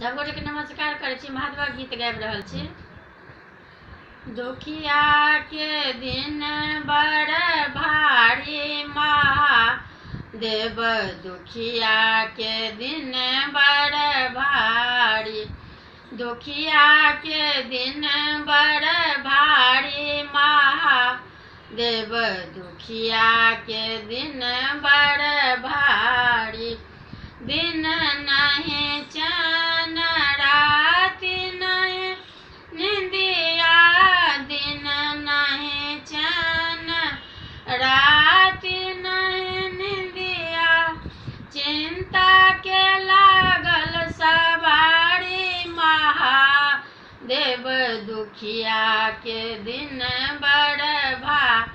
सब गोटे के नमस्कार करे छी। महादेव गीत गाबि रहल छी। दुखिया के दिन बड़ भारी महादेव, दुखिया के दिन बड़ भारी, दुखिया के दिन बड़ भारी महादेव, दुखिया के दिन बड़ भारी। दिन नहीं चैन राति नहीं निंदिया, दिन नहीं चैन राति नहीं निंदिया, चिंता के लागल सवारी महादेव, दुखिया के दिन बड़ भारी,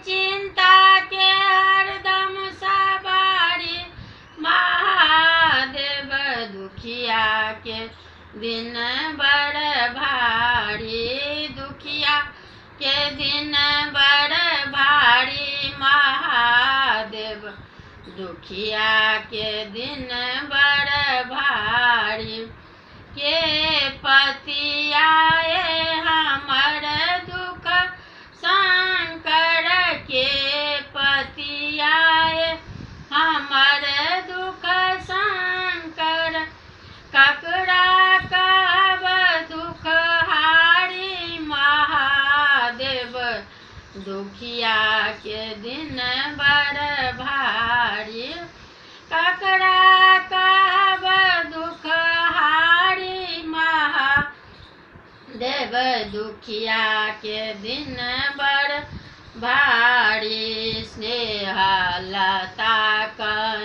चिंता के हरदम सवारी महादेव, दुखिया के दिन बड़ भारी, दुखिया के दिन बड़ भारी महादेव, दुखिया के दिन बड़ भारी। के पतियाए हमर दुख शंकर, के पतियाए हमर दुख शंकर, ककरा कहब दुख हारी महादेव, दुखिया के दिन बड़ भारी, ककरा कहब दुख हारी महादेव, दुखिया के दिन बड़ भारी। स्नेहलता कह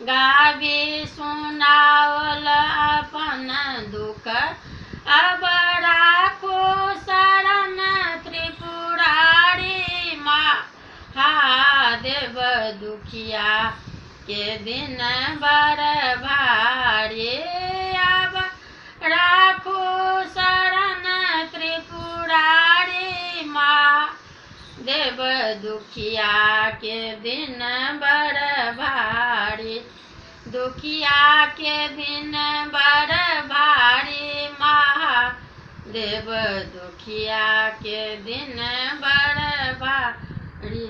गावी सुनावल अपन दुख, अब राखो शरण त्रिपुरारी महादेव, दुखिया के दिन बड़ भारी, अब राखो शरण त्रिपुरारी महादेव, दुखिया के दिन बड़ भारी, दुखिया के दिन बड़ भारी महादेव, दुखिया के दिन बड़ भारी।